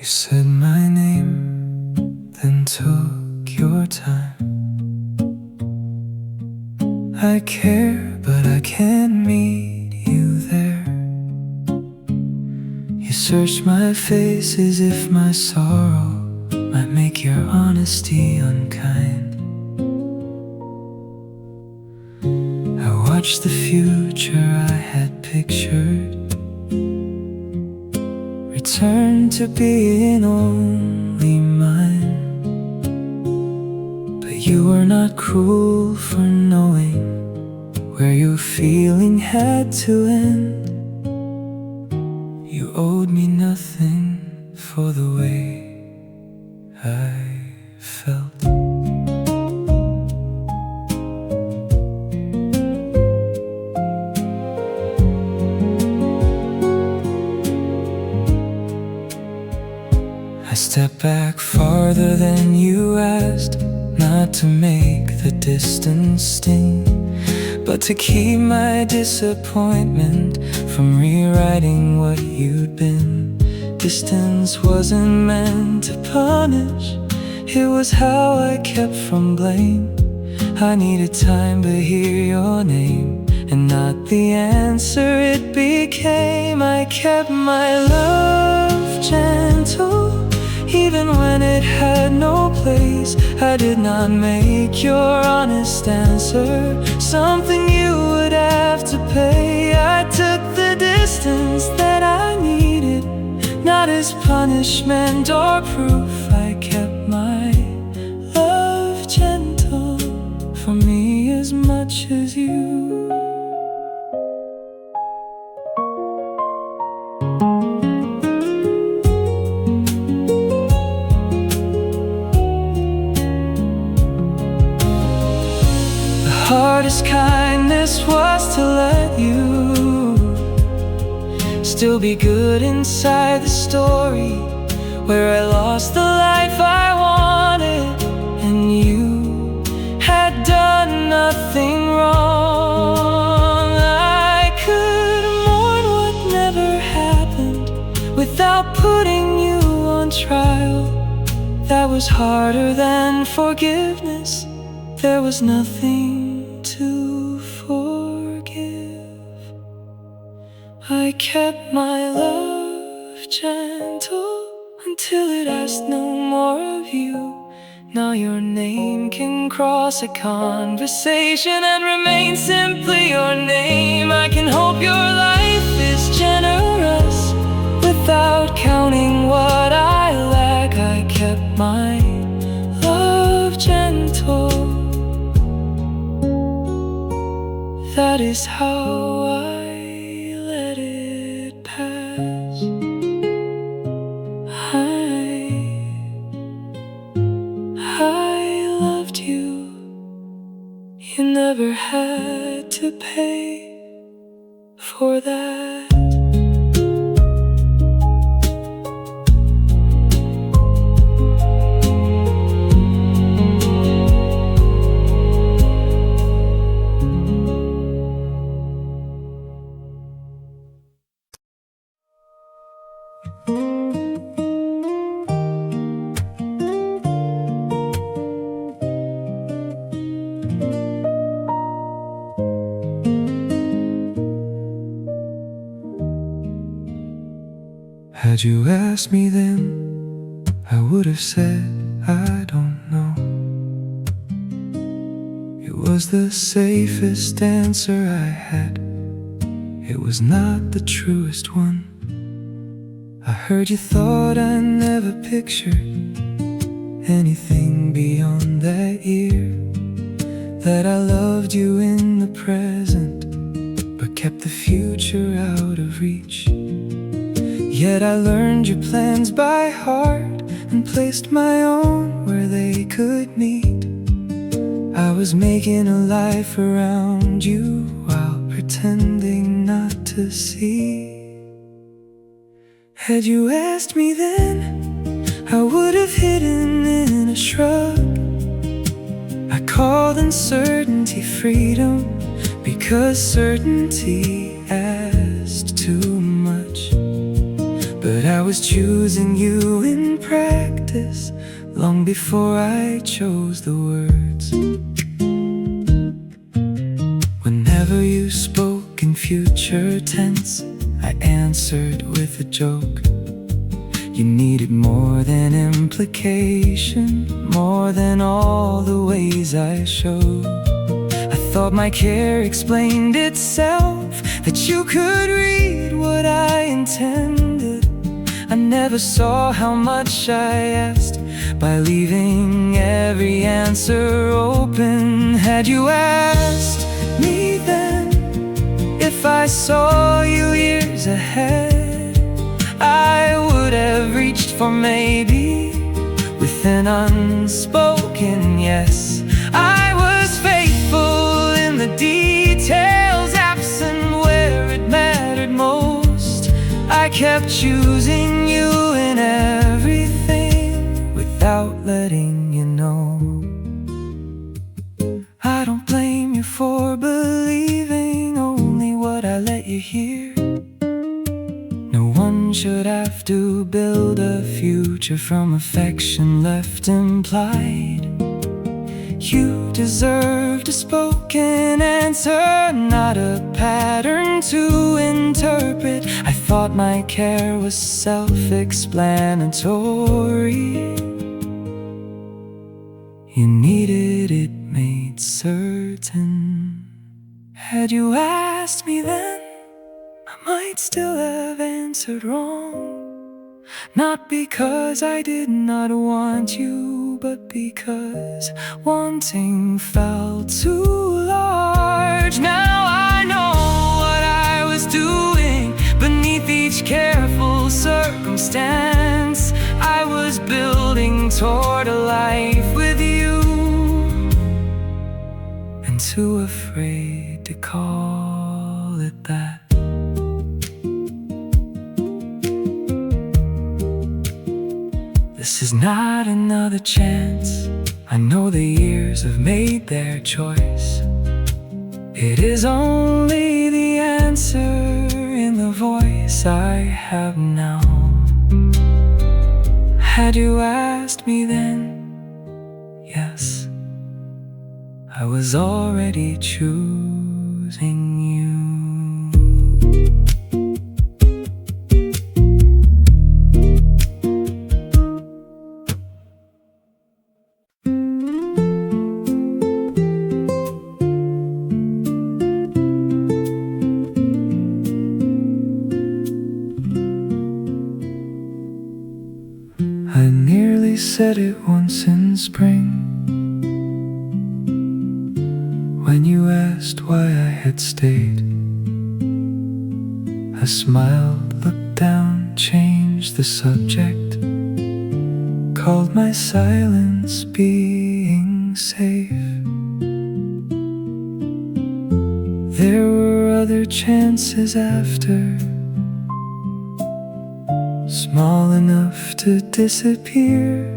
You said my name, then took your time. I care, but I can't meet you there. You searched my face as if my sorrow might make your honesty unkind. I watched the future I had pictured return to being only mine. But you were not cruel for knowing where your feeling had to end. You owed me nothing for the way I felt. I stepped back farther than you asked, not to make the distance sting, but to keep my disappointment from rewriting what you'd been. Distance wasn't meant to punish, it was how I kept from blame. I needed time to hear your name, and not the answer it became. I kept my love gentle, even when it had no place. I did not make your honest answer something you would have to pay. I took the distance that I needed, not as punishment or proof. I kept my love gentle, for me as much as you. Hardest kindness was to let you still be good inside the story where I lost the life I wanted and you had done nothing wrong. I could mourn what never happened without putting you on trial. That was harder than forgiveness. There was nothing to forgive. I kept my love gentle until it asked no more of you. Now your name can cross a conversation and remain simply your name. I can hope your life is generous without counting what I lack. I kept my love gentle. That is how I let it pass. I loved you. You never had to pay for that. Had you asked me then, I would have said I don't know. It was the safest answer I had. It was not the truest one. I heard you thought I never pictured anything beyond that year, that I loved you in the present but kept the future out of reach. Yet I learned your plans by heart and placed my own where they could meet. I was making a life around you while pretending not to see. Had you asked me then, I would have hidden in a shrug. I called uncertainty freedom, because certainty asked too much. But I was choosing you in practice long before I chose the words. Whenever you spoke in future tense, I answered with a joke. You needed more than implication, more than all the ways I showed. I thought my care explained itself, that you could read what I intended. I never saw how much I asked by leaving every answer open. Had you asked me then if I saw you years ahead, I would have reached for maybe with an unspoken yes. I was faithful in the details, absent where it mattered most. I kept choosing you in everything without letting you know. I don't blame you for believing only what I let you hear. No one should have to build a future from affection left implied. You deserved a spoken answer, not a pattern to interpret. I thought my care was self-explanatory. You needed it made certain. Had you asked me then, I might still have answered wrong. Not because I did not want you, but because wanting felt too large. Now I know what I was doing beneath each careful circumstance. I was building toward a life with you, and too afraid to call it that. This is not another chance. I know the years have made their choice. It is only the answer in the voice I have now. Had you asked me then, yes, I was already choosing you. I nearly said it once in spring, when you asked why I had stayed. I smiled, looked down, changed the subject, called my silence being safe. There were other chances after, small enough to disappear.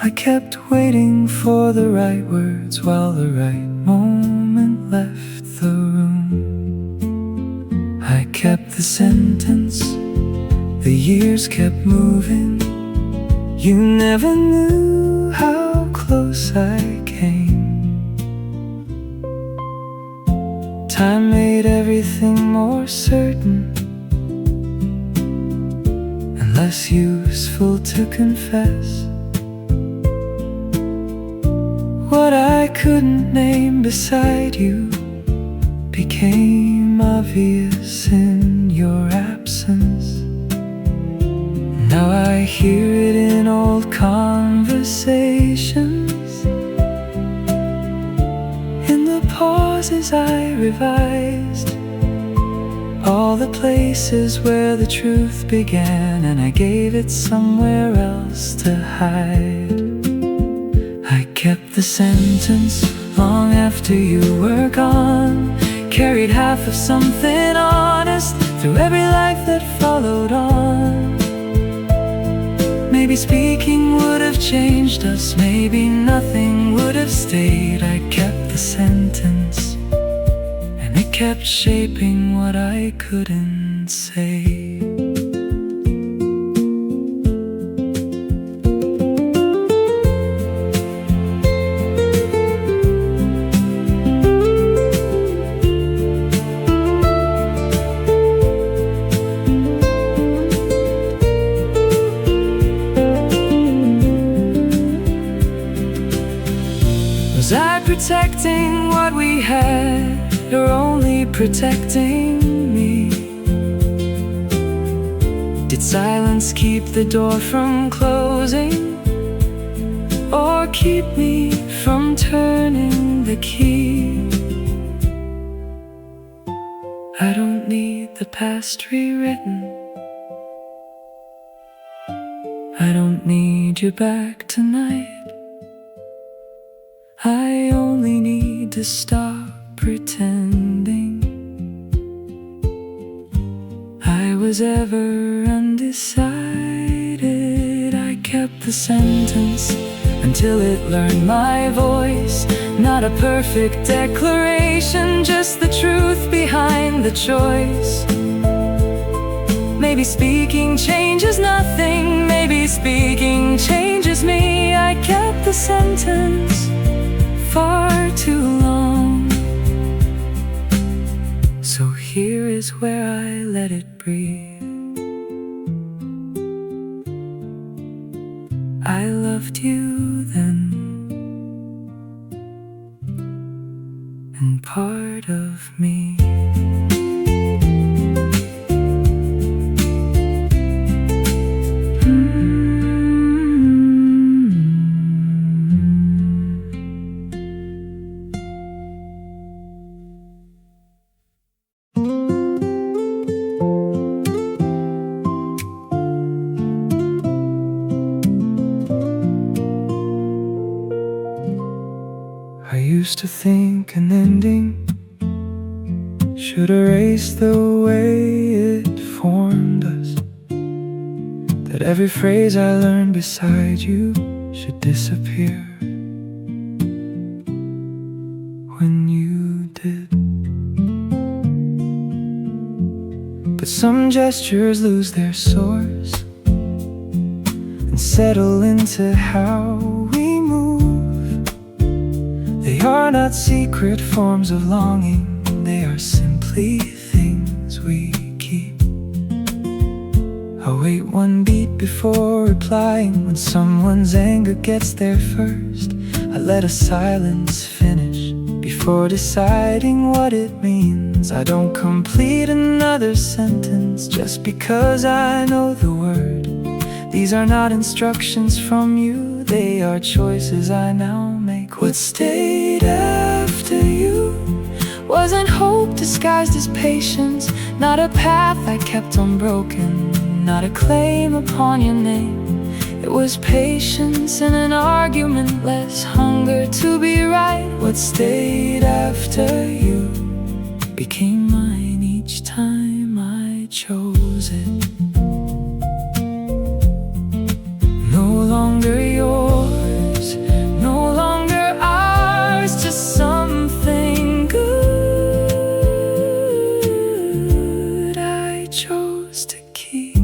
I kept waiting for the right words while the right moment left the room. I kept the sentence, the years kept moving. You never knew how close I came. Time made everything more certain, less useful to confess. What I couldn't name beside you became obvious in your absence. Now I hear it in old conversations, in the pauses I revised, all the places where the truth began and I gave it somewhere else to hide. I kept the sentence long after you were gone, carried half of something honest through every life that followed on. Maybe speaking would have changed us, maybe nothing would have stayed. I kept the sentence, and it kept shaping what I couldn't say. protecting what we had, or only protecting me? Did silence keep the door from closing, or keep me from turning the key? I don't need the past rewritten. I don't need you back tonight. I only need to stop pretending I was ever undecided. I kept the sentence until it learned my voice. Not a perfect declaration, just the truth behind the choice. Maybe speaking changes nothing, maybe speaking changes me. I kept the sentence far too long, so here is where I let it breathe. I loved you then, and part of me. I used to think an ending should erase the way it formed us, that every phrase I learned beside you should disappear when you did. But some gestures lose their source and settle into how we move. They are not secret forms of longing, they are simply things we keep. I'll wait one beat before replying. When someone's anger gets there first, I let a silence finish before deciding what it means. I don't complete another sentence just because I know the word. These are not instructions from you, they are choices I now make. What stayed after you wasn't hope disguised as patience, not a path I kept unbroken, not a claim upon your name. It was patience in an argument, less hunger to be right. What stayed after you became mine each time I chose it. No longer yours, no longer ours, just something good I chose to keep.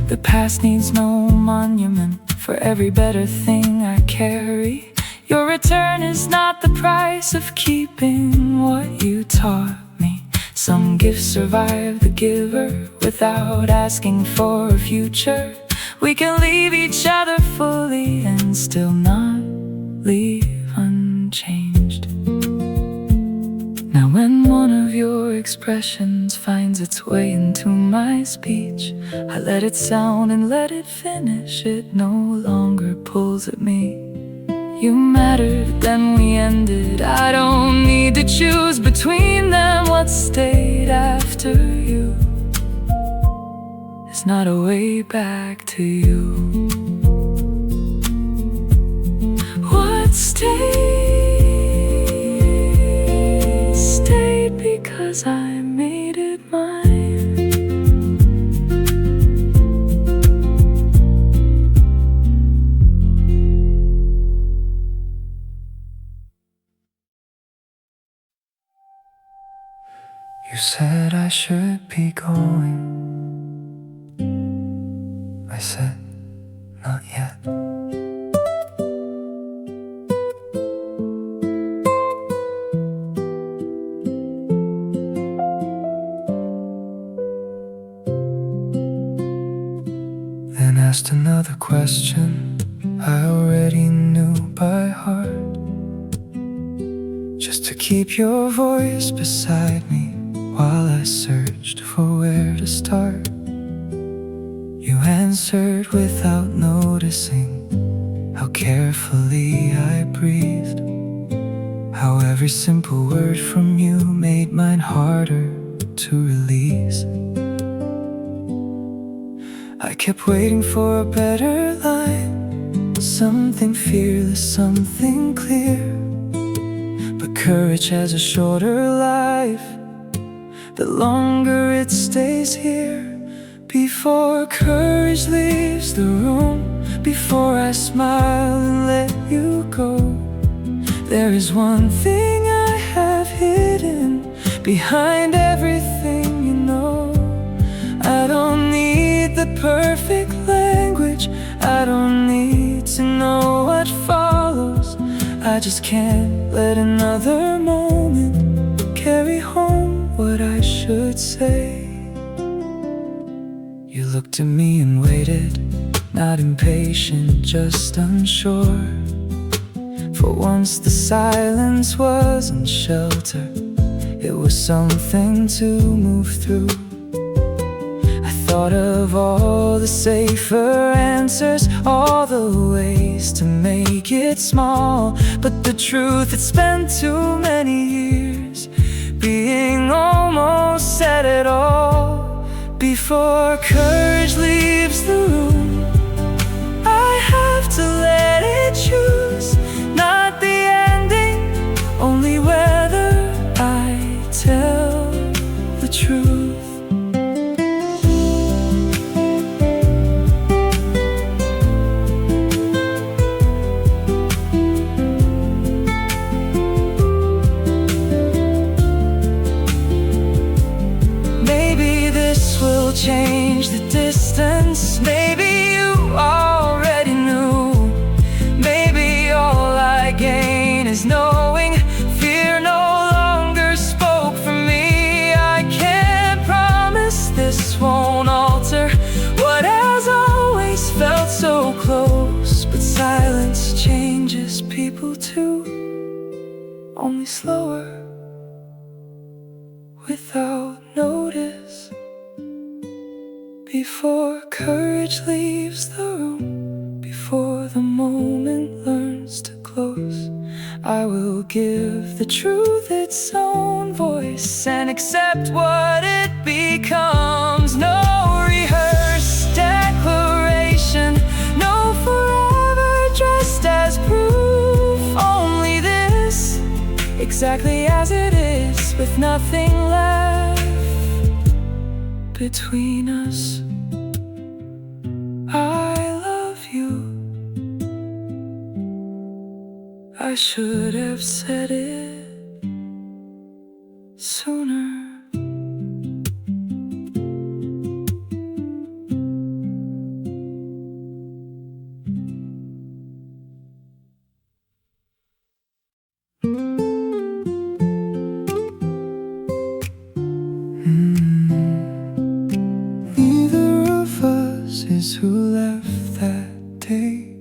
The past needs no monument for every better thing I carry. Your return is not the price of keeping what you taught me. Some gifts survive the giver without asking for a future. We can leave each other fully and still not leave unchanged. Now when one of your expressions finds its way into my speech, I let it sound and let it finish. It no longer pulls at me. You mattered, then we ended. I don't need to choose between them. What stayed after you is not a way back to you. What stayed because I made it mine. You said I should be going. I said, not yet. asked another question I already knew by heart, just to keep your voice beside me while I searched for where to start. You answered without noticing how carefully I breathed, how every simple word from you made mine harder to release. I kept waiting for a better line, something fearless, something clear. But courage has a shorter life, the longer it stays here. Before courage leaves the room, before I smile and let you go, there is one thing I have hidden behind everything you know. I don't need the perfect language, I don't need to know what follows. I just can't let another moment carry home what I should say. You looked at me and waited, not impatient, just unsure. For once the silence wasn't shelter, it was something to move through. I thought of all the safer answers, all the ways to make it small. But the truth, it's spent too many years being almost said it all. Before courage leaves the room, I have to let it choose. Not the ending, only whether I tell the truth. Change the distance, maybe you already knew. Maybe all I gain is knowing fear no longer spoke for me. I can't promise this won't alter what has always felt so close. But silence changes people too, only slower, without notice. Before courage leaves the room, before the moment learns to close, I will give the truth its own voice and accept what it becomes. No rehearsed declaration, no forever dressed as proof. Only this, exactly as it is, with nothing left between us. I love you. I should have said it sooner. Who left that day?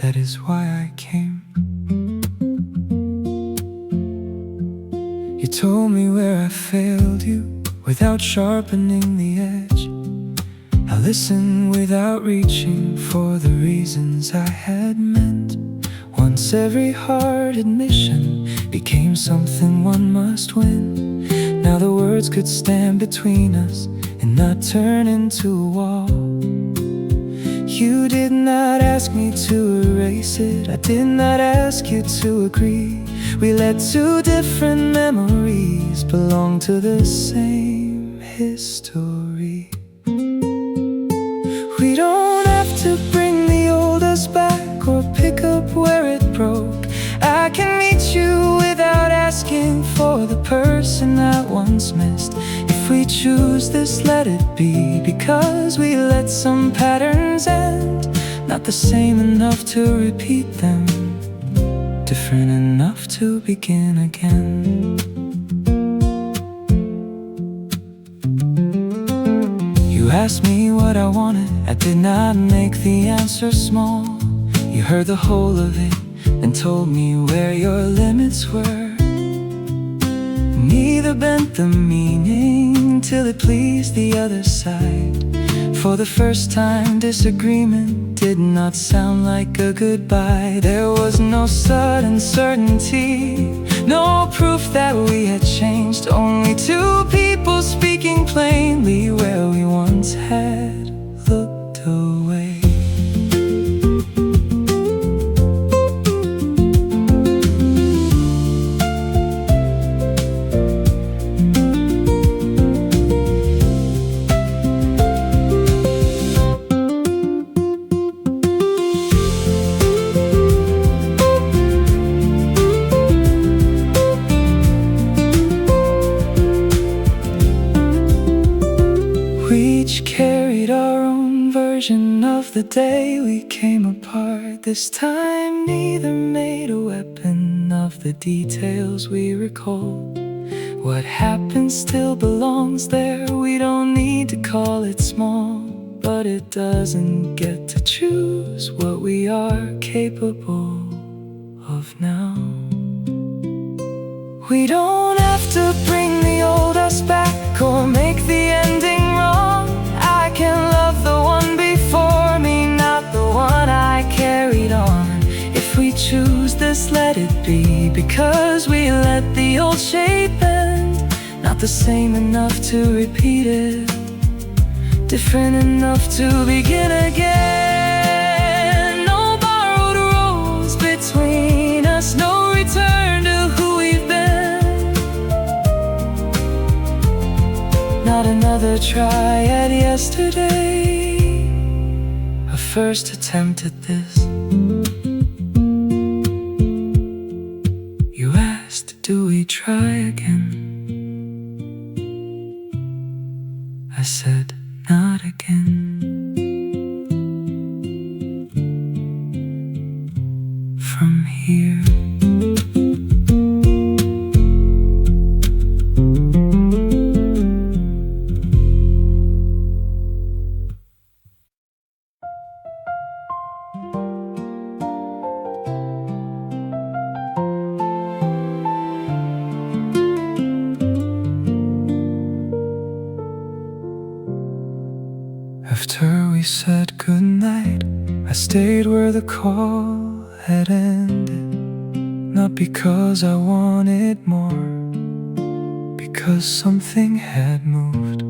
That is why I came. You told me where I failed you without sharpening the edge. I listened without reaching for the reasons I had meant. Once every hard admission became something one must win. Now the words could stand between us and not turn into a wall. You did not ask me to erase it, I did not ask you to agree. We let two different memories belong to the same history. We don't have to bring the old us back or pick up where it broke. I can meet you without asking for the person I once missed. If we choose this, let it be, because we let some patterns end. Not the same enough to repeat them, different enough to begin again. You asked me what I wanted, I did not make the answer small. You heard the whole of it and told me where your limits were. Neither bent the meaning till it pleased the other side. For the first time, disagreement did not sound like a goodbye. There was no sudden certainty, no proof that we had changed. Only two people speaking plainly where we once had looked away. Of the day we came apart, this time neither made a weapon of the details we recalled. What happened still belongs there, we don't need to call it small. But it doesn't get to choose what we are capable of now. We don't have to bring the old us back or make the ending wrong. I can love the one before me, not the one I carried on. If we choose this, let it be, because we let the old shape bend. Not the same enough to repeat it, different enough to begin again. No borrowed roads between us, no return to who we've been. Not another try at yesterday, a first attempt at this. You asked, do we try again? I said, not again. From here. After we said goodnight, I stayed where the call had ended. Not because I wanted more, because something had moved.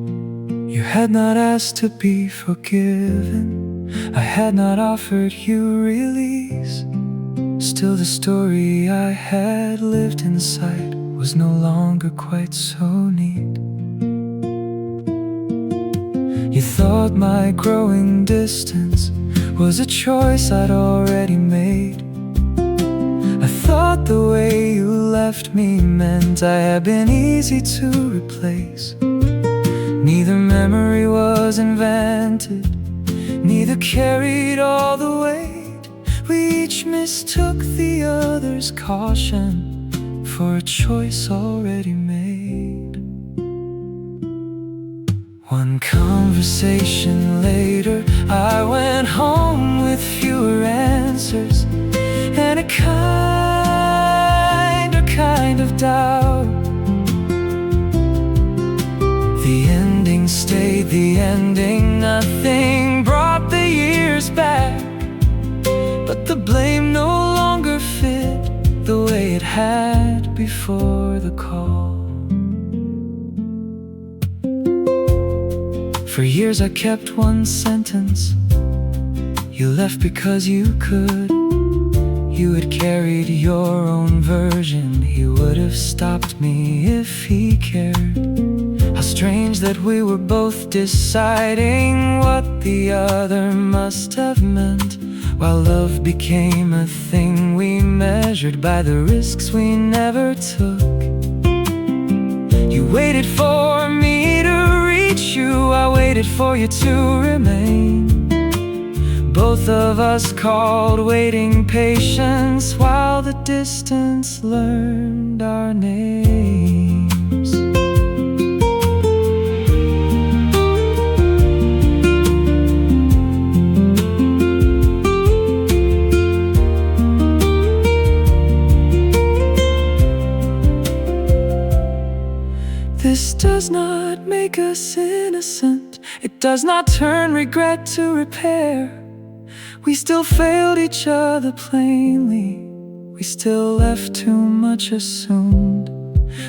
You had not asked to be forgiven, I had not offered you release. Still the story I had lived inside was no longer quite so neat. You thought my growing distance was a choice I'd already made. I thought the way you left me meant I had been easy to replace. Neither memory was invented, neither carried all the weight. We each mistook the other's caution for a choice already made. One conversation later, I went home with fewer answers and a kind of doubt. The ending stayed the ending, nothing brought the years back. But the blame no longer fit the way it had before the call. For years I kept one sentence: you left because you could. You had carried your own version, he would have stopped me if he cared. How strange that we were both deciding what the other must have meant, while love became a thing we measured by the risks we never took. You waited for me to reach you, I waited for you to remain. Both of us called waiting patience, while the distance learned our names. does not turn regret to repair. We still failed each other plainly. We still left too much assumed.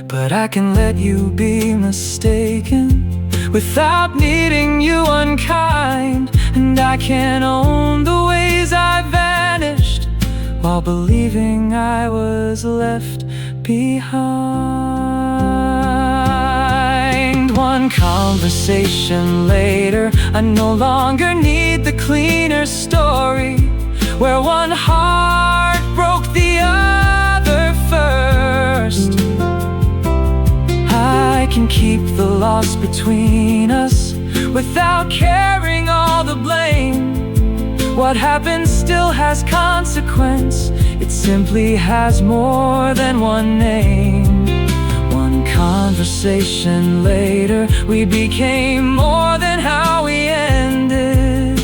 But I can let you be mistaken without needing you unkind. And I can own the ways I vanished while believing I was left behind. One conversation later, I no longer need the cleaner story where one heart broke the other first. I can keep the loss between us without carrying all the blame. What happened still has consequence. It simply has more than one name. One conversation later, we became more than how we ended.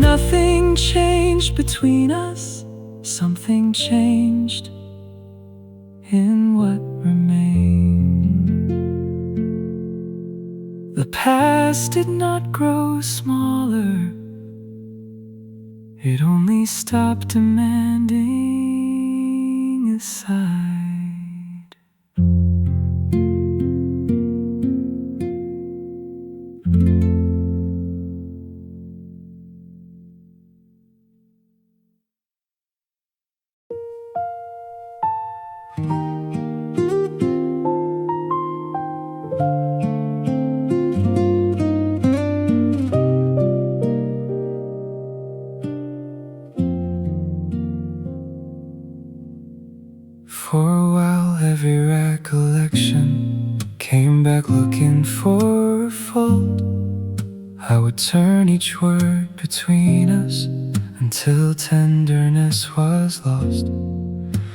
Nothing changed between us. Something changed in what remained. The past did not grow smaller. It only stopped demanding a side. For a while every recollection came back looking for a fault. I would turn each word between us until tenderness was lost.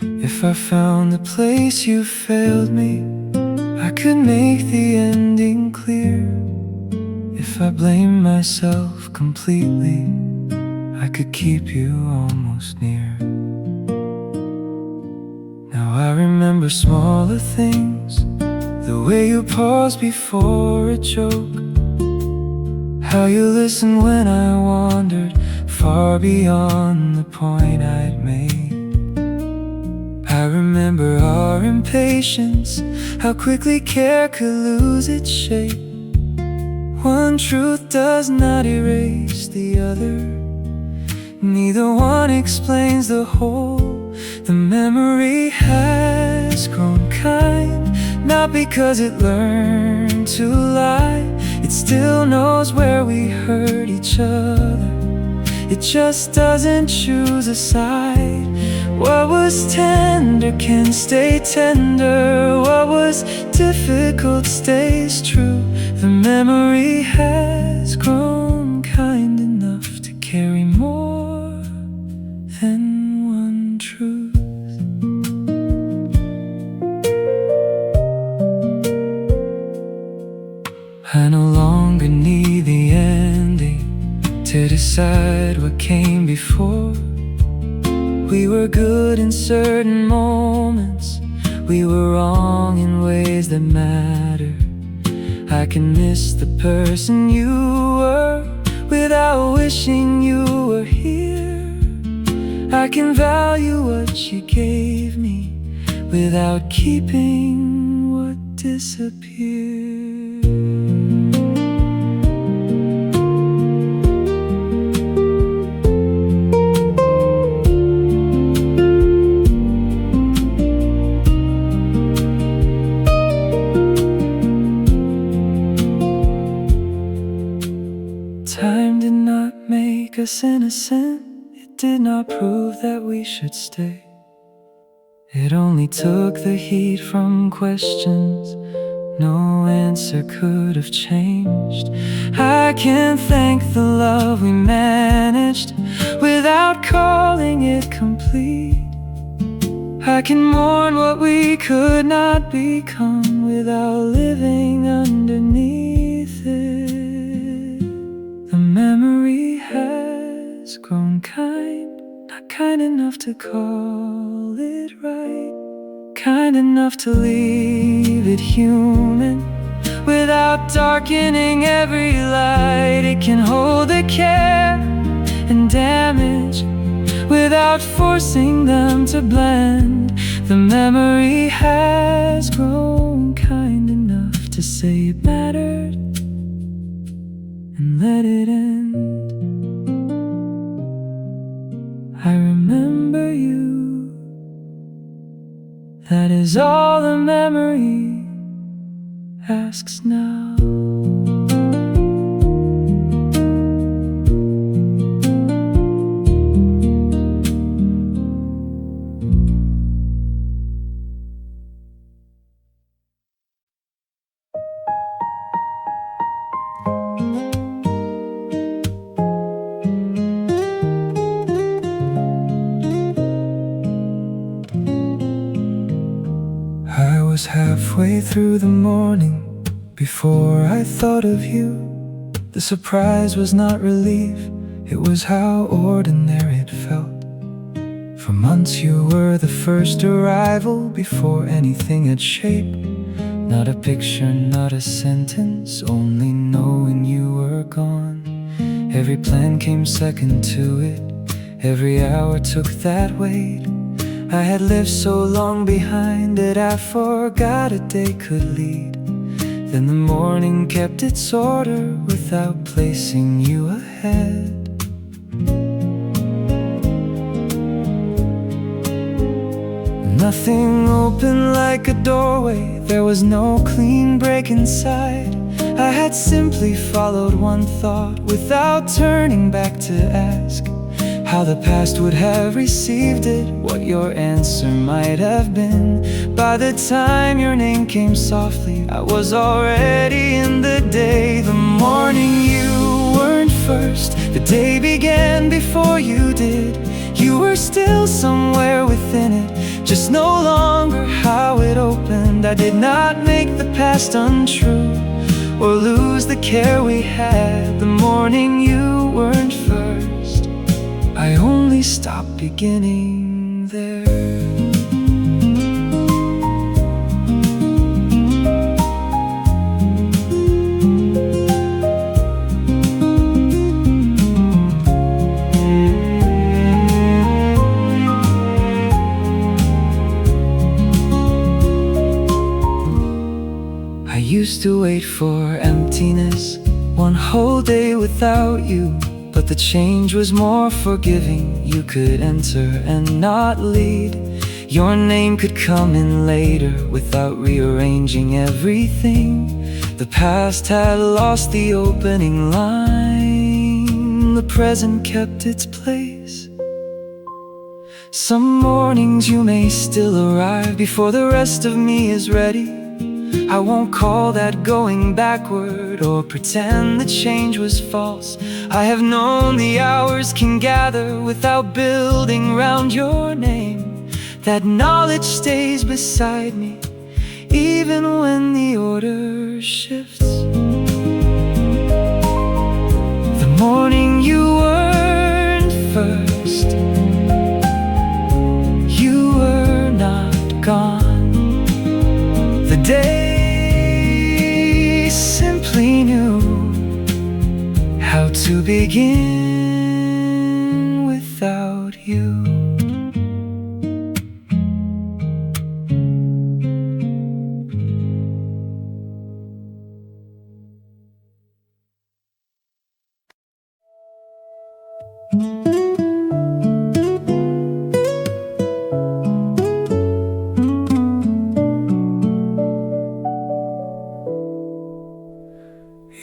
If I found the place you failed me, I could make the ending clear. If I blamed myself completely, I could keep you almost near. Now I remember smaller things, the way you paused before a joke, how you listened when I wandered far beyond the point I'd made. I remember our impatience, how quickly care could lose its shape. One truth does not erase the other, neither one explains the whole. The memory has grown kind, not because it learned to lie. It still knows where we hurt each other. It just doesn't choose a side. What was tender can stay tender. What was difficult stays true. The memory has grown kind enough to carry more than one truth. I no longer need the ending to decide what came before. We were good in certain moments, we were wrong in ways that matter. I can miss the person you were without wishing you were here. I can value what you gave me without keeping what disappeared. Time did not make us innocent. It did not prove that we should stay. It only took the heat from questions no answer could have changed. I can thank the love we managed without calling it complete. I can mourn what we could not become without living underneath it. The memory has grown kind, not kind enough to call it right, kind enough to leave it human without without darkening every light. It can hold the care and damage without forcing them to blend. The memory has grown kind enough to say it mattered and let it end. I remember you. That is all the memory asks now. I was halfway through the morning before I thought of you. The surprise was not relief, it was how ordinary it felt. For months you were the first arrival before anything had shape. Not a picture, not a sentence, only knowing you were gone. Every plan came second to it, every hour took that weight. I had lived so long behind it, I forgot a day could lead. Then the morning kept its order without placing you ahead. Nothing open like a doorway, there was no clean break inside. I had simply followed one thought without turning back to ask how the past would have received it, what your answer might have been. By the time your name came softly, I was already in the day. The morning you weren't first, the day began before you did. You were still somewhere within it, just no longer how it opened. I did not make the past untrue or lose the care we had. The morning you weren't first, I only stopped beginning there. I used to wait for emptiness, one whole day without you. But the change was more forgiving. You could enter and not lead. Your name could come in later without rearranging everything. The past had lost the opening line. The present kept its place. Some mornings you may still arrive before the rest of me is ready. I won't call that going backward or pretend the change was false. I have known the hours can gather without building round your name. That knowledge stays beside me even when the order shifts. The morning you weren't first, you were not gone. The day simply knew how to begin without you.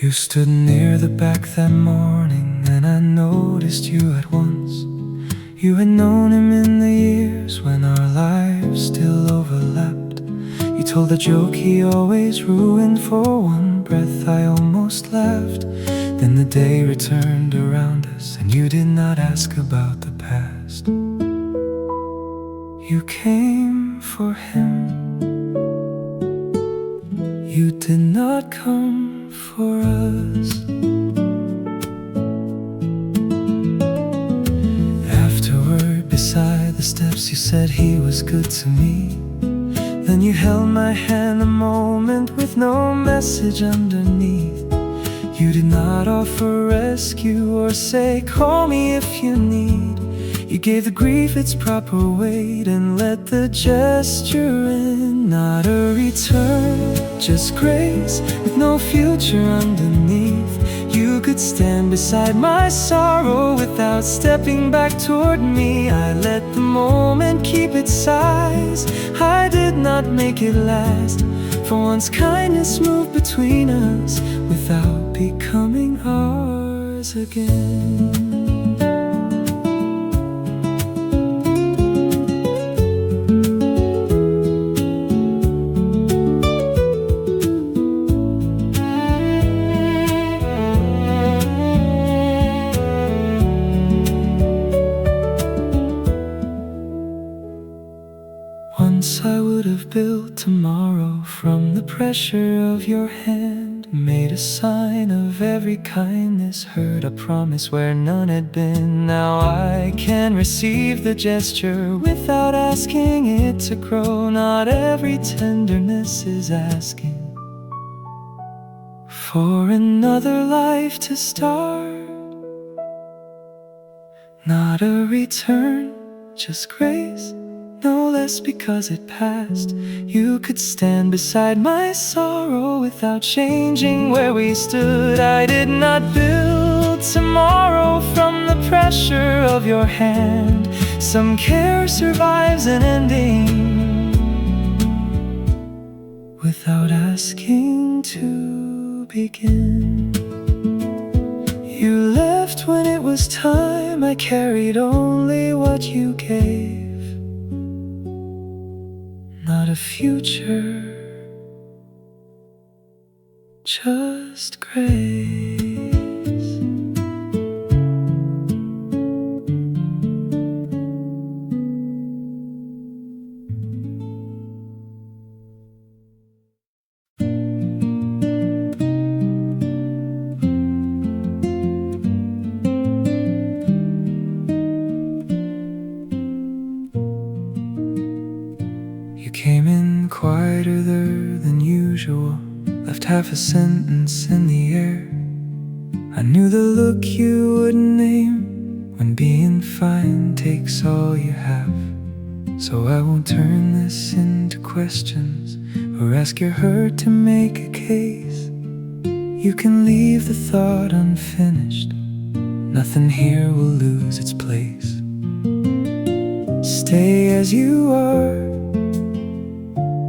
You stood near the back that morning, and I noticed you at once. You had known him in the years when our lives still overlapped. You told a joke he always ruined for one breath. I almost laughed. Then the day returned around us, and you did not ask about the past. You came for him. You did not come for us. Afterward, beside the steps, you said he was good to me. Then you held my hand a moment with no message underneath. You did not offer rescue or say, call me if you need. You gave the grief its proper weight and let the gesture in. Not a return, just grace with no future underneath. You could stand beside my sorrow without stepping back toward me. I let the moment keep its size. I did not make it last. For once kindness moved between us without becoming ours again. Once I would have built tomorrow from the pressure of your hand, made a sign of every kindness, heard a promise where none had been. Now I can receive the gesture without asking it to grow. Not every tenderness is asking for another life to start. Not a return, just grace, no less because it passed. You could stand beside my sorrow without changing where we stood. I did not build tomorrow from the pressure of your hand. Some care survives an ending without asking to begin. You left when it was time. I carried only what you gave. Not a future, just grace. Came in quieter than usual, left half a sentence in the air. I knew the look you wouldn't name when being fine takes all you have. So I won't turn this into questions or ask your hurt to make a case. You can leave the thought unfinished. Nothing here will lose its place. Stay as you are.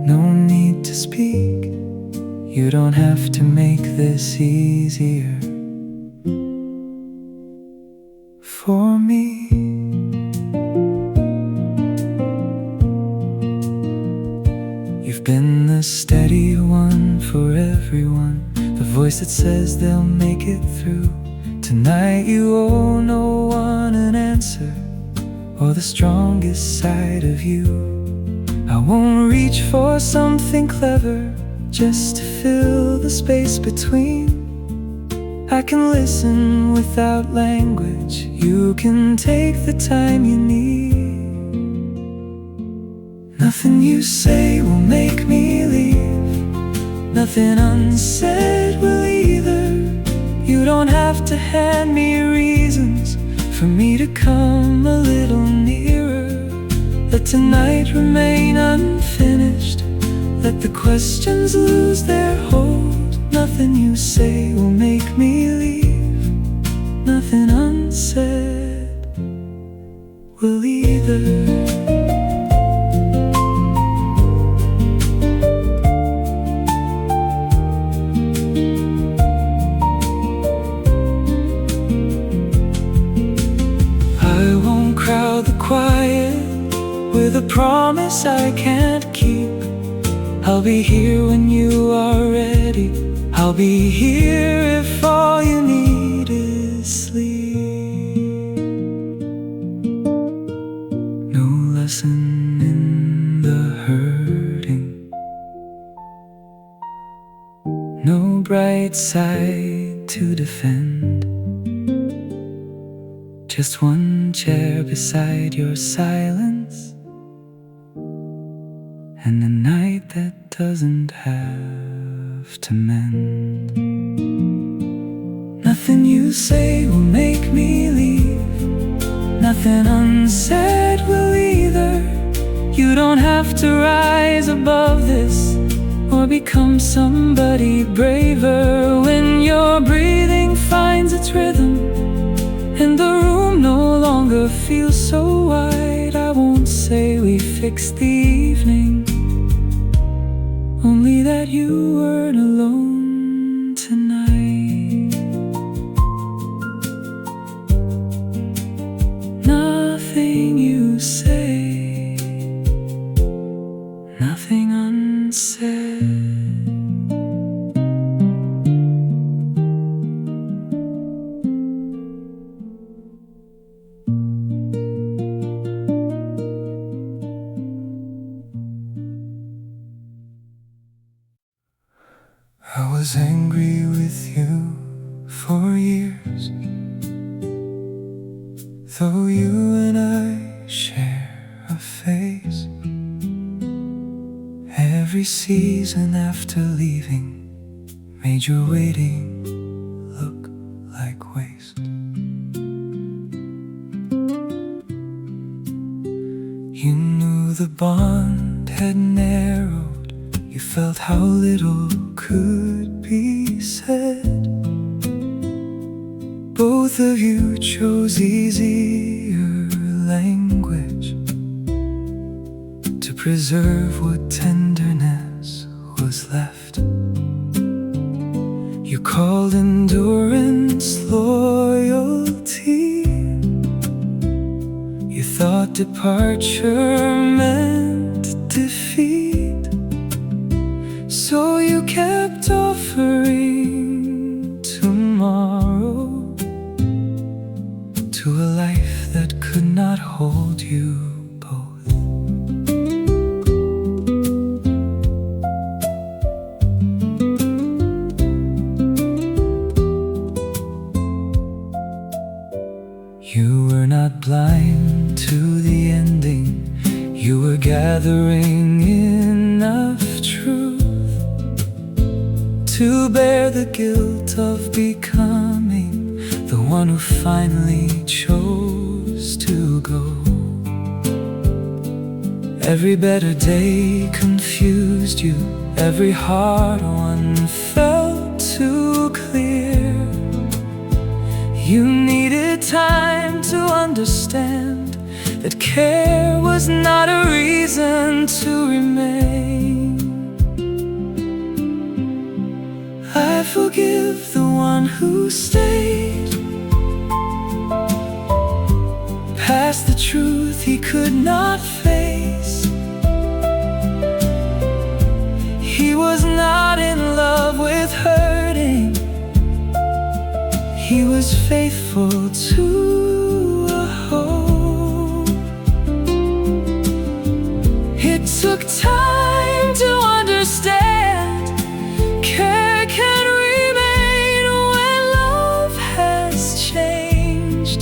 No need to speak. You don't have to make this easier for me. You've been the steady one for everyone, the voice that says they'll make it through. Tonight you owe no one an answer or the strongest side of you. I won't reach for something clever just to fill the space between. I can listen without language. You can take the time you need. Nothing you say will make me leave. Nothing unsaid will either. You don't have to hand me reasons for me to come a little nearer. Let tonight remain unfinished. Let the questions lose their hold. Nothing you say will make me leave. Nothing unsaid will either. Quiet with a promise I can't keep. I'll be here when you are ready. I'll be here if all you need is sleep. No lesson in the hurting, no bright side to defend. Just one chair beside your silence and a night that doesn't have to mend. Nothing you say will make me leave, nothing unsaid will either. You don't have to rise above this or become somebody braver. When your breathing finds its rhythm and the room no longer feels so wide, I won't say we fixed the evening, only that you weren't alone tonight. Nothing you say, nothing unsaid. I was angry with you for years, though you and I share a phase. Every season after leaving made your waiting look like waste. You knew the bond had narrowed, you felt how little could be said. Both of you chose easier language to preserve what tenderness was left. You called endurance loyalty. You thought departure meant defeat. So you kept offering tomorrow to a life that could not hold you both. You were not blind to the ending. You were gathering enough truth to bear the guilt of becoming the one who finally chose to go. Every better day confused you, every hard one felt too clear. You needed time to understand that care was not a reason to remain. I forgive the one who stayed past the truth he could not face. He was not in love with hurting, he was faithful to a hope. It took time to understand care can remain when love has changed.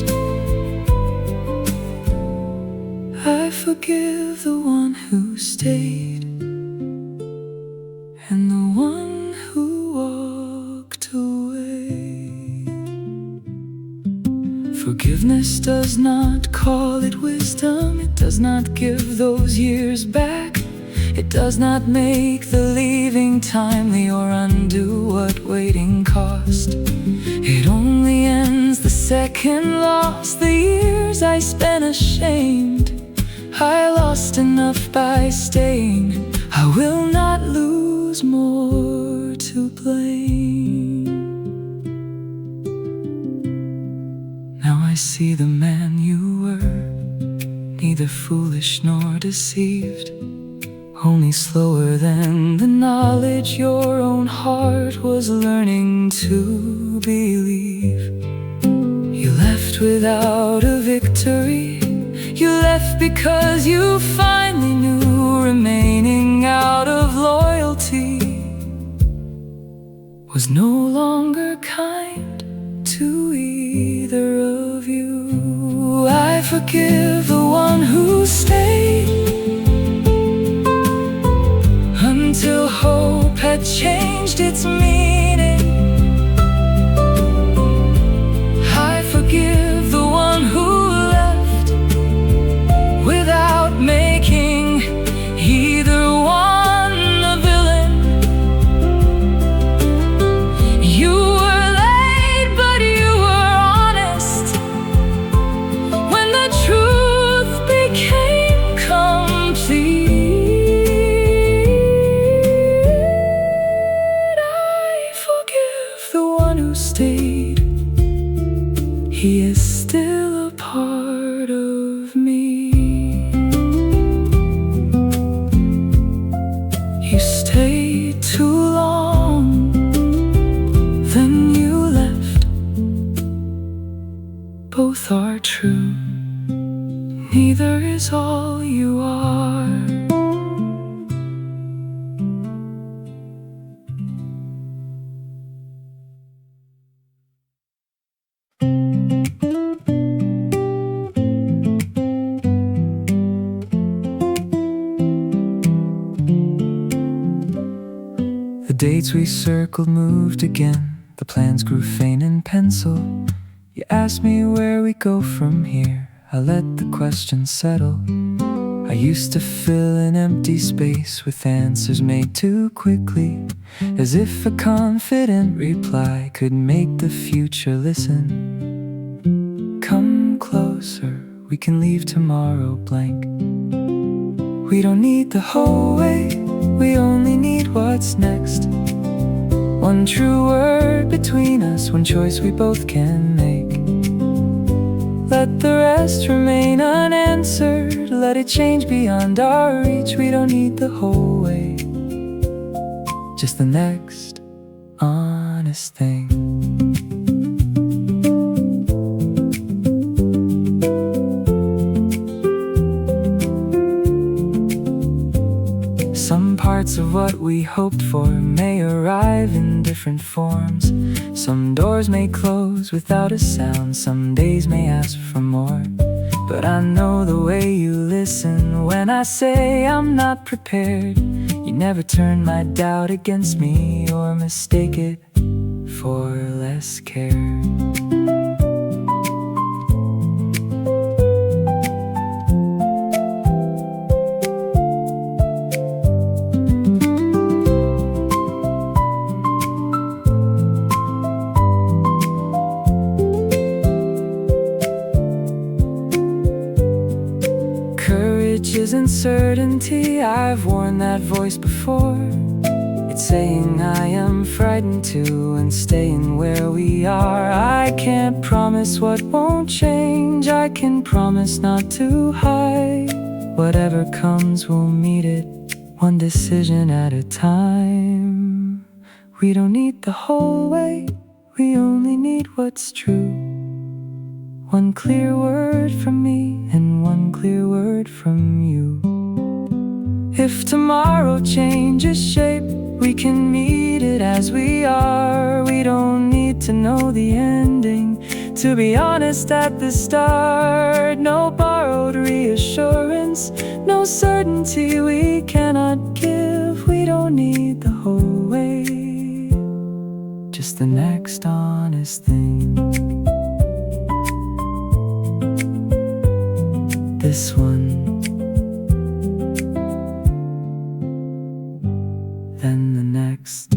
I forgive the one who stayed and the one who walked away. Forgiveness does not call it wisdom. It does not give those years back. It does not make the leaving timely or undo what waiting cost. It only ends the second loss, the years I spent ashamed. I lost enough by staying. I will not lose more to blame. Now I see the man you were, neither foolish nor deceived, only slower than the knowledge your own heart was learning to believe. You left without a victory. You left because you finally knew remaining out of loyalty was no longer kind to either of you. I forgive the one who stayed changed its meaning. I forgive the one who left without making either one a villain. You were late, but you were honest. When the truth became complete, stayed. He is still a part of me. You stayed too long, then you left. Both are true, neither is all you are. The dates we circled moved again. The plans grew faint in pencil. You asked me where we go from here. I let the question settle. I used to fill an empty space with answers made too quickly, as if a confident reply could make the future listen. Come closer, we can leave tomorrow blank. We don't need the whole way, we only need what's next. One true word between us, one choice we both can make. Let the rest remain unanswered, let it change beyond our reach. We don't need the whole way, just the next honest thing. Some parts of what we hoped for may arrive in different forms. Some doors may close without a sound, some days may ask for more. But I know the way you listen when I say I'm not prepared. You never turn my doubt against me or mistake it for less care. Isn't certainty, I've worn that voice before. It's saying I am frightened too and staying where we are. I can't promise what won't change, I can promise not to hide. Whatever comes, we'll meet it, one decision at a time. We don't need the whole way, we only need what's true. One clear word from me and one clear word from you. If tomorrow changes shape, we can meet it as we are. We don't need to know the ending, to be honest at the start. No borrowed reassurance, no certainty we cannot give. We don't need the whole way, just the next honest thing. This one, then the next.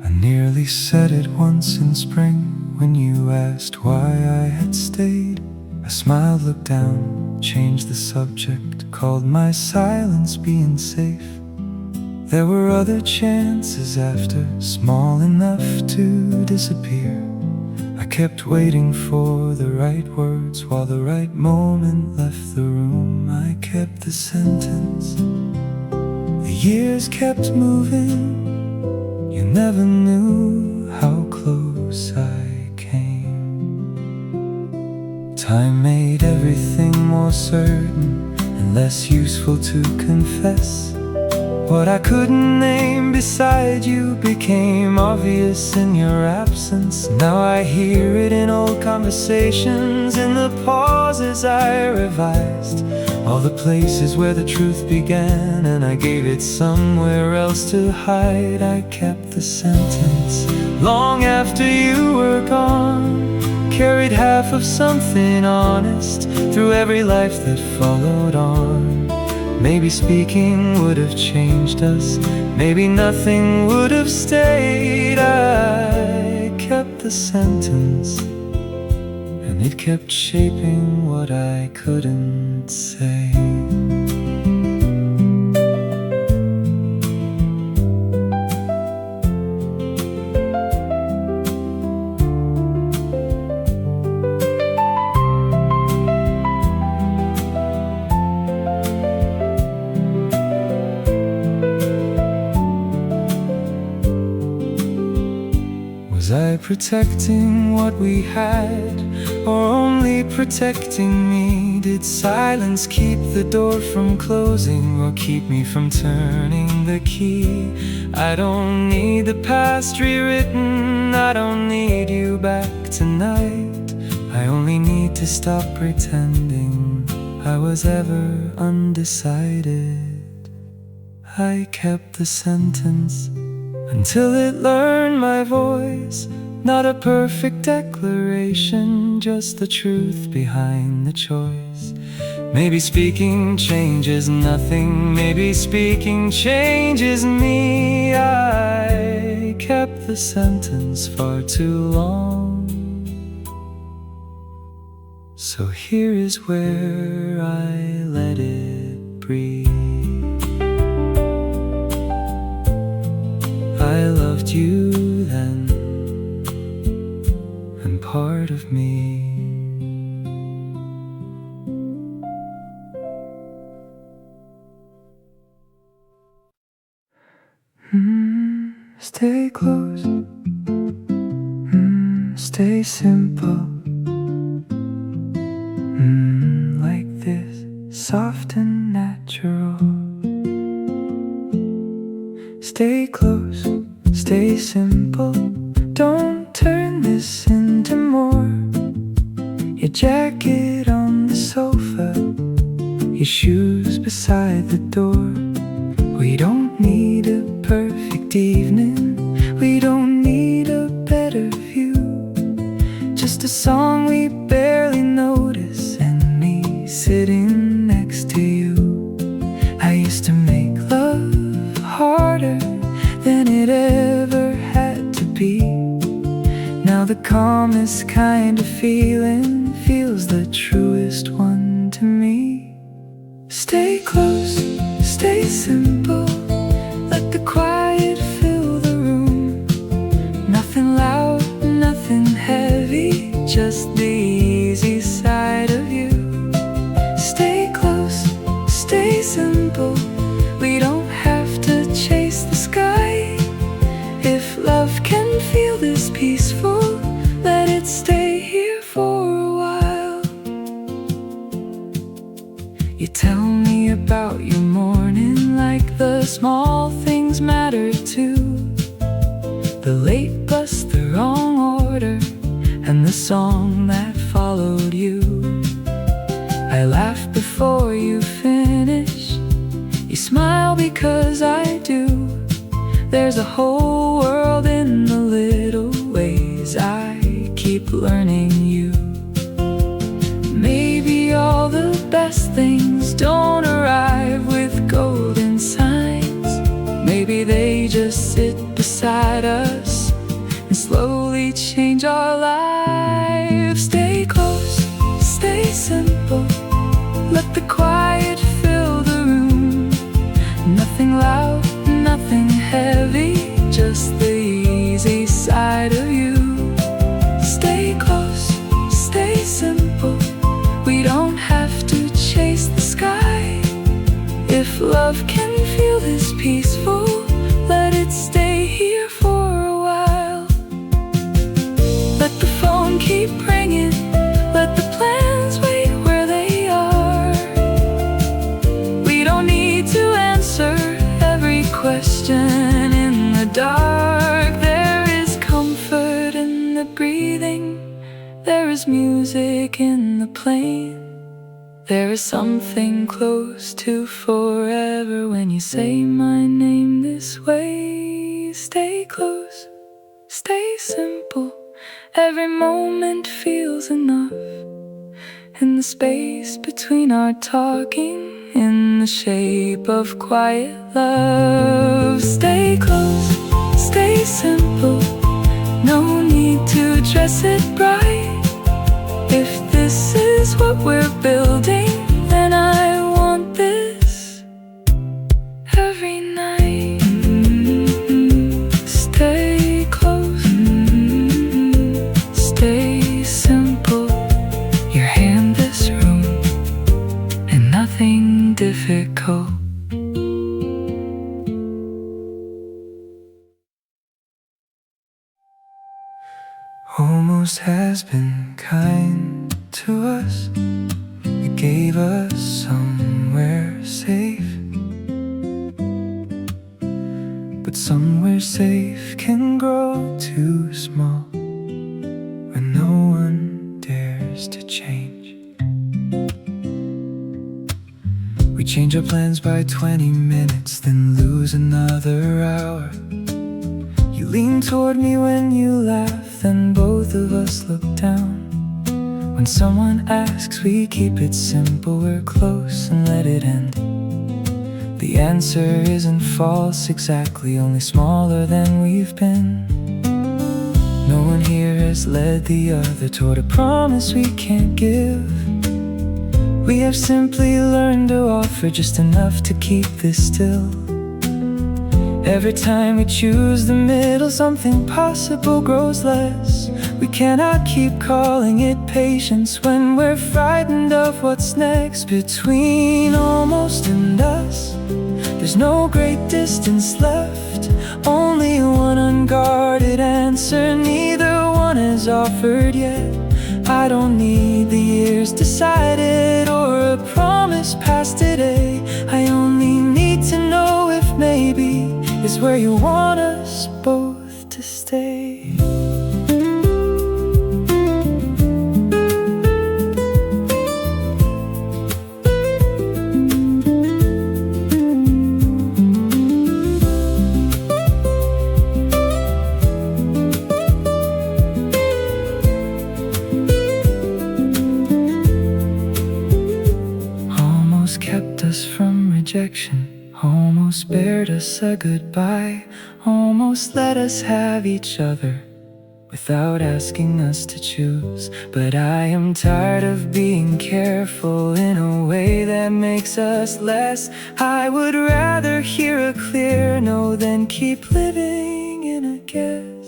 I nearly said it once in spring when you asked why I had stayed. I smiled, looked down, changed the subject, called my silence being safe. There were other chances after, small enough to disappear. I kept waiting for the right words while the right moment left the room. I kept the sentence. The years kept moving. You never knew how close I came. Time made everything more certain and less useful to confess. What I couldn't name beside you became obvious in your absence. Now I hear it in old conversations, in the pauses I revised, all the places where the truth began, and I gave it somewhere else to hide. I kept the sentence long after you were gone, carried half of something honest through every life that followed on. Maybe speaking would have changed us, maybe nothing would have stayed. I kept the sentence, and it kept shaping what I couldn't say. Was I protecting what we had, or only protecting me? Did silence keep the door from closing, or keep me from turning the key? I don't need the past rewritten, I don't need you back tonight. I only need to stop pretending I was ever undecided. I kept the sentence until it learned my voice. Not a perfect declaration, just the truth behind the choice. Maybe speaking changes nothing, maybe speaking changes me. I kept the sentence far too long, so here is where I let it breathe. I loved you then, and part of me. Stay close, stay simple, like this, soft and natural. Stay close, stay simple, don't turn this into more. Your jacket on the sofa, your shoes beside the door. We don't need a perfect evening, we don't need a better view, just a song we barely notice, and me sitting next to you. I used to make love harder than it ever had to be. Now the calmest kind of feeling feels the truest one to me. Stay close, stay simple, let the quiet fill the room. Nothing loud, nothing heavy, just the easy side of you. Stay close, stay simple, we don't have to chase the sky. If love can feel this peaceful, let it stay here for a while. You tell me about your morning like the small things matter too. The late bus, the wrong order, and the song that followed you. I laugh before you finish, you smile because I do. There's a whole world in the little ways I keep learning you. Maybe all the best things don't arrive with golden signs. Maybe they just sit beside us and slowly change our lives. Stay close, stay simple, let the quiet fill the room. Nothing loud, nothing heavy, just the easy side of you. Stay close, stay simple, we don't have to chase the sky. If love can feel this peaceful, let it stay here for a while. Let the phone keep ringing, let the plans wait where they are. music in the plane. There is something close to forever when you say my name this way. Stay close, stay simple. Every moment feels enough. In the space between our talking, in the shape of quiet love. Stay close, stay simple. No need to dress it bright. If this is what we're building, then I want this every night. Stay close, stay simple. Your hand this room, and nothing difficult. Almost has been kind to us. It gave us somewhere safe, but somewhere safe can grow too small when no one dares to change. We change our plans by 20 minutes, then lose another hour. You lean toward me when you laugh, then both of us look down. When someone asks, we keep it simple. We're close and let it end. The answer isn't false exactly, only smaller than we've been. No one here has led the other toward a promise we can't give. We have simply learned to offer just enough to keep this still. Every time we choose the middle, something possible grows less. We cannot keep calling it patience when we're frightened of what's next. Between almost and us, there's no great distance left. Only one unguarded answer, neither one has offered yet. I don't need the years decided or a promise past today. I only need to know if maybe is where you want us both to stay. Almost kept us from rejection, almost spared us a goodbye, almost let us have each other without asking us to choose. But I am tired of being careful in a way that makes us less. I would rather hear a clear no than keep living in a guess.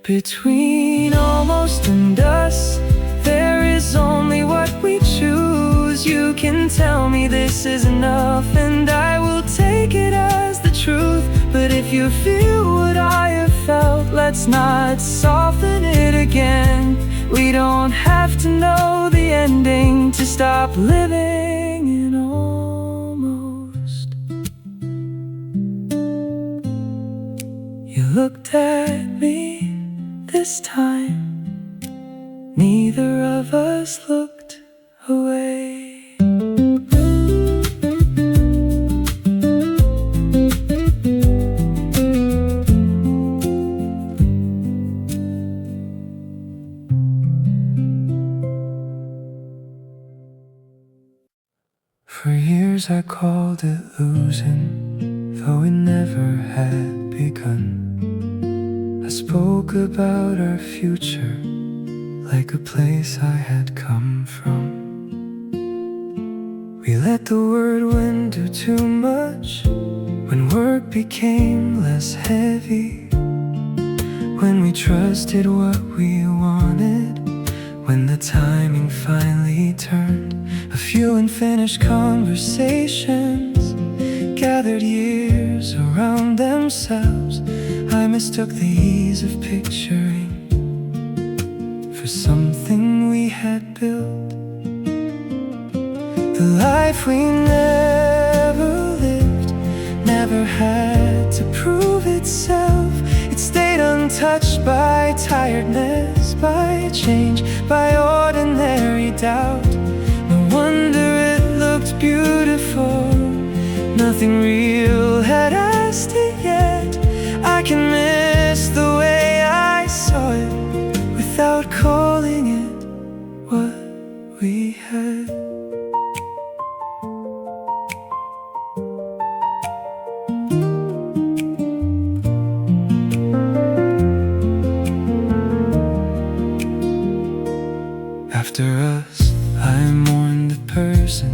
Between almost and us, there is only what we choose. You can tell me this is enough and I will take it as the truth. But if you feel what I have felt, let's not soften it again. We don't have to know the ending to stop living in almost. You looked at me this time, neither of us looked away. For years I called it losing, though it never had begun. I spoke about our future like a place I had come from. We let the word win do too much when work became less heavy, when we trusted what we wanted, when the timing finally turned. A few unfinished conversations gathered years around themselves. I mistook the ease of picturing for something we had built. The life we never lived never had to prove itself. It stayed untouched by tiredness, by change, by ordinary doubt. No wonder it looked beautiful. Nothing real had asked it yet. I can miss the way I saw it without calling it what we had. After us, I mourned the person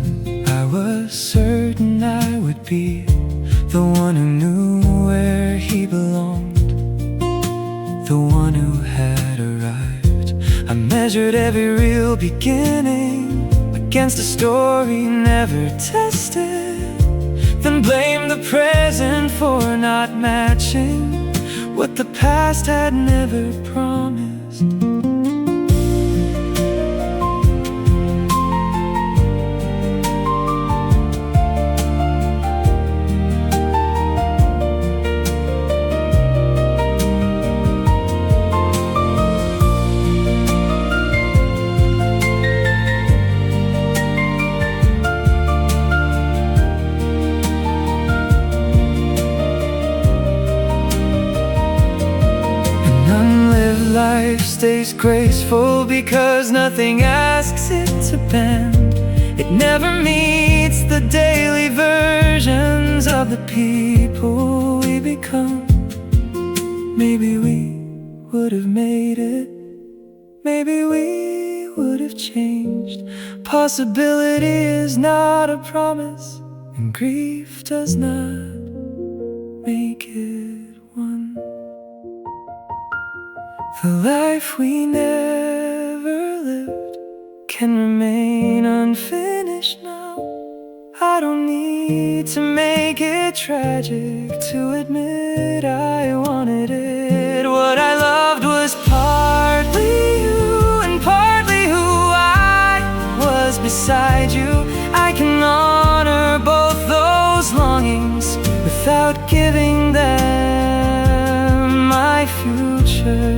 I was certain I would be, the one who knew where he belonged, the one who had arrived. I measured every real beginning against a story never tested, then blamed the present for not matching what the past had never promised. Life stays graceful because nothing asks it to bend. It never meets the daily versions of the people we become. Maybe we would have made it. Maybe we would have changed. Possibility is not a promise, and grief does not make it one. The life we never lived can remain unfinished now. I don't need to make it tragic to admit I wanted it. What I loved was partly you and partly who I was beside you. I can honor both those longings without giving them my future.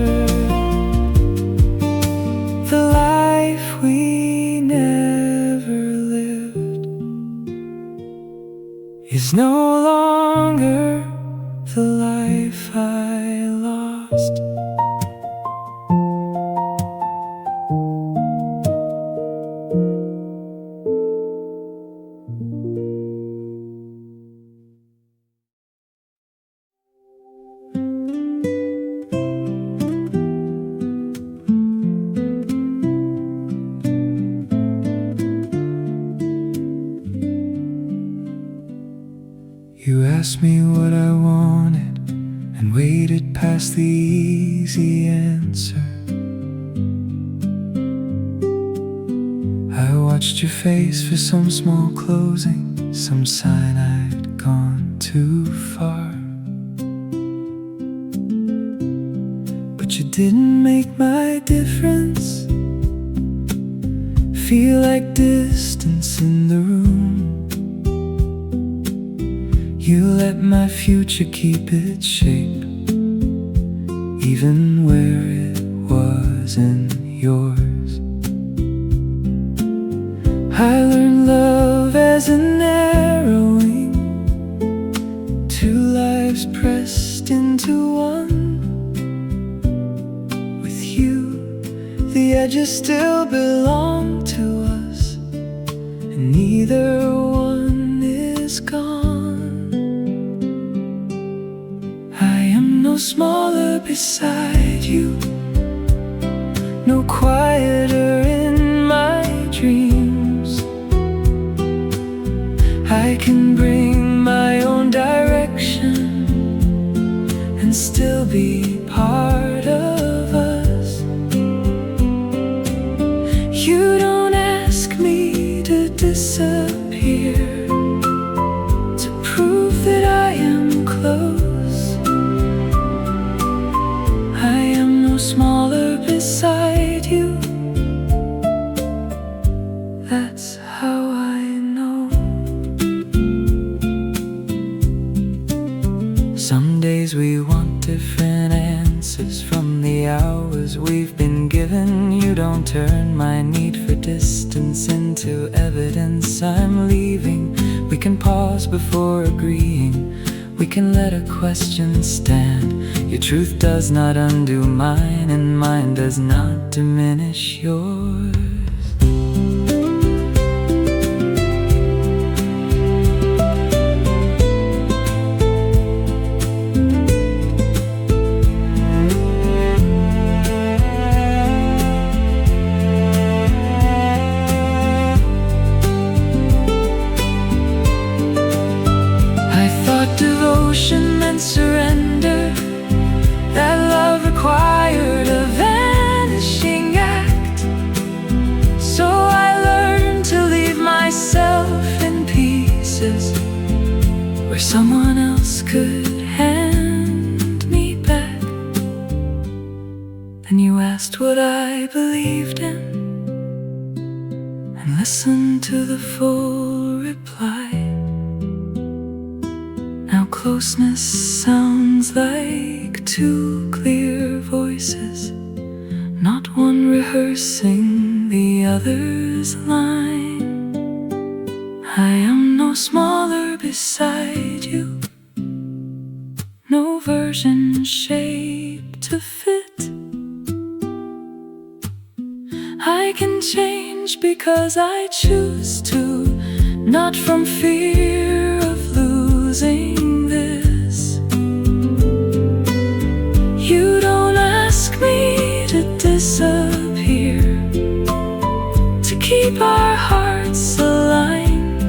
The life we never lived is no longer the life I lost. You asked me what I wanted and waited past the easy answer. I watched your face for some small closing, some sign I'd gone too far. But you didn't make my difference feel like distance in the room. You let my future keep its shape, even where it wasn't yours. I learned love as an narrowing, two lives pressed into one. With you, the edges still belong to us, and neither one is gone. No smaller beside you, no quieter in my dreams. I can bring my own direction and still be part of us. You don't ask me to disappear to prove that I am close. Smaller beside you. That's how I know. Some days we want different answers from the hours we've been given. need for distance into evidence. I'm leaving. We can pause before agreeing. We can let a question stand. Your truth does not undo mine, and mine does not diminish yours. Devotion meant surrender, that love required a vanishing act. So I learned to leave myself in pieces where someone else could hand me back. Then you asked what I believed in, and listened to the full reply. Closeness sounds like two clear voices, not one rehearsing the other's line. I am no smaller beside you, no version shaped to fit. I can change because I choose to, not from fear of losing. You don't ask me to disappear, to keep our hearts aligned.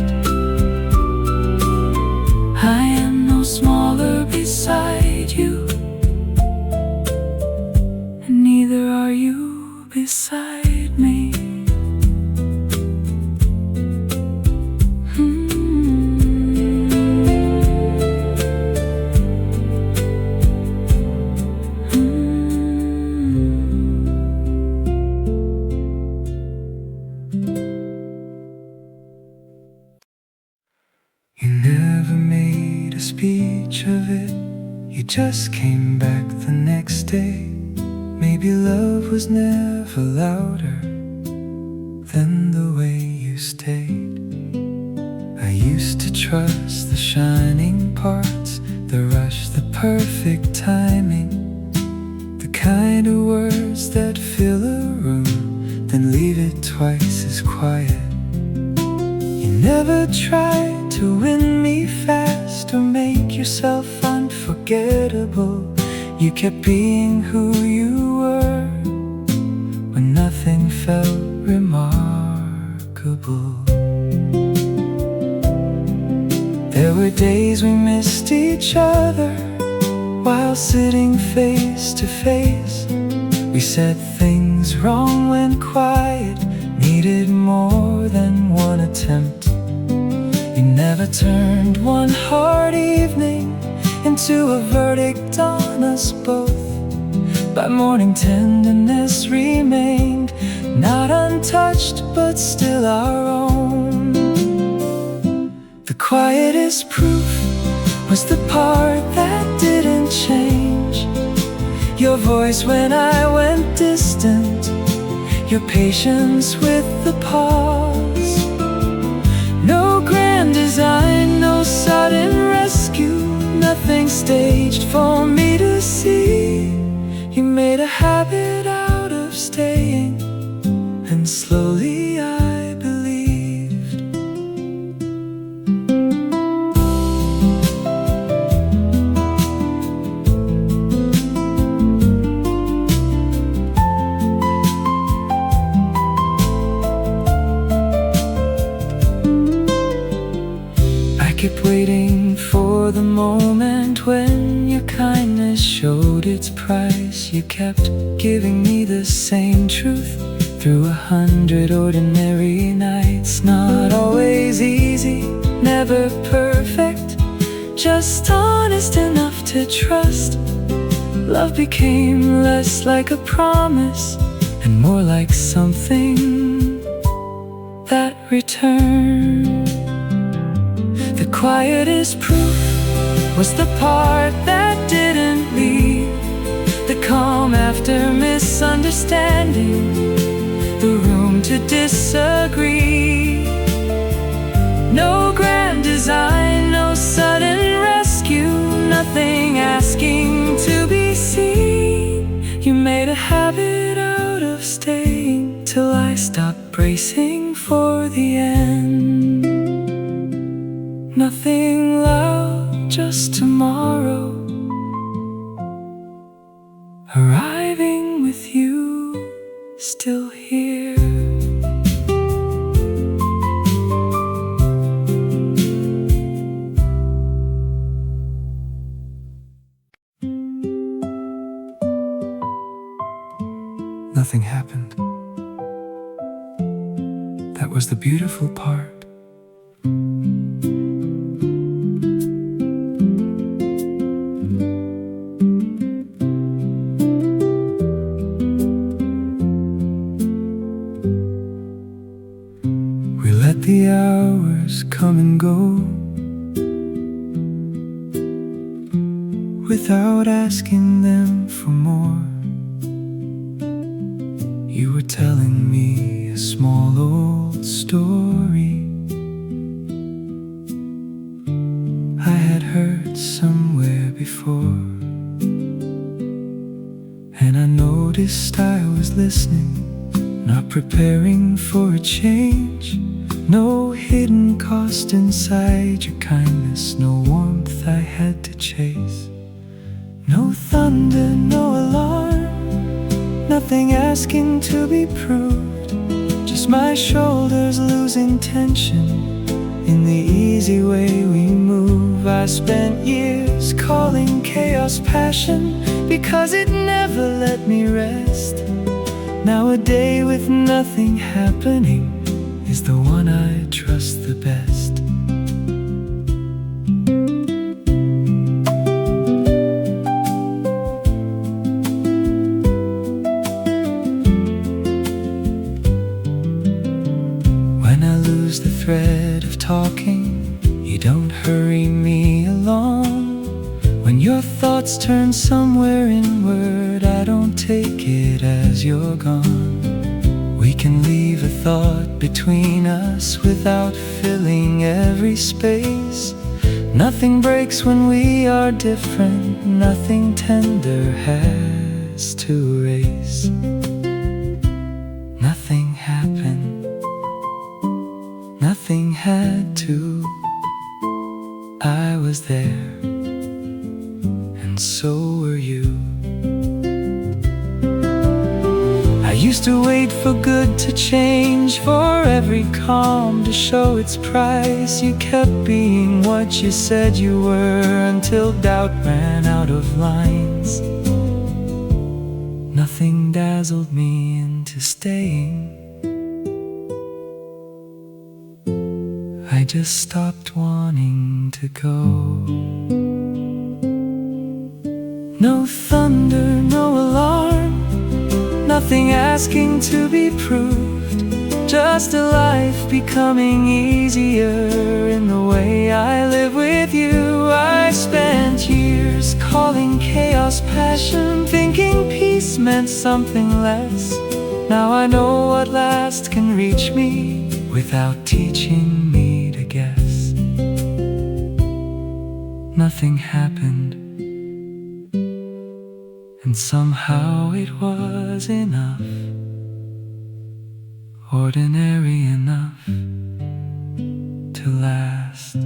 I am no smaller beside you, and neither are you beside me. You just came back the next day. Maybe love was never louder than the way you stayed. I used to trust the shining parts, the rush, the perfect timing, the kind of words that fill a room, then leave it twice as quiet. You never tried to win me fast or make yourself unforgettable. You kept being who you were when nothing felt remarkable. There were days we missed each other while sitting face to face. We said things wrong, went quiet, needed more than one attempt. You never turned one hard evening into a verdict on us both. By morning tenderness remained, not untouched but still our own. The quietest proof was the part that didn't change. Your voice when I went distant, your patience with the pause. No grand design, no sudden rescue, nothing staged for me to see. You made a habit out of staying, and slowly I believed. I kept waiting for the moment when your kindness showed its price. You kept giving me the same truth through 100 ordinary nights. Not always easy, never perfect, just honest enough to trust. Love became less like a promise and more like something that returned. The quietest proof was the part that didn't leave, the calm after misunderstanding, the room to disagree. No grand design, no sudden rescue, nothing asking to be seen. You made a habit out of staying till I stopped bracing for the end. Nothing loud, just tomorrow, arriving with you, still here. Nothing happened. That was the beautiful part. We let the hours come and go without asking them for more. You were telling me a small old story I had heard somewhere before, and I noticed I was listening, not preparing for a change. No hidden cost inside your kindness, no warmth I had to chase. No thunder, no alarm, nothing asking to be proved, just my shoulders losing tension in the easy way we move. I spent years calling chaos passion because it never let me rest. Now a day with nothing happening is the one I trust the best. The thread of talking, you don't hurry me along. When your thoughts turn somewhere inward, I don't take it as you're gone. We can leave a thought between us without filling every space. Nothing breaks when we are different, nothing tender has to erase. Nothing happened, nothing had to. I was there, and so were you. I used to wait for good to change, for every calm to show its price. You kept being what you said you were until doubt ran out of lines. Nothing dazzled me into staying. I just stopped wanting to go. No thunder, no alarm, nothing asking to be proved, just a life becoming easier in the way I live with you. I spent years calling chaos passion, thinking peace meant something less. Now I know what last can reach me without teaching me to guess. Nothing happened, and somehow it was enough, ordinary enough to last.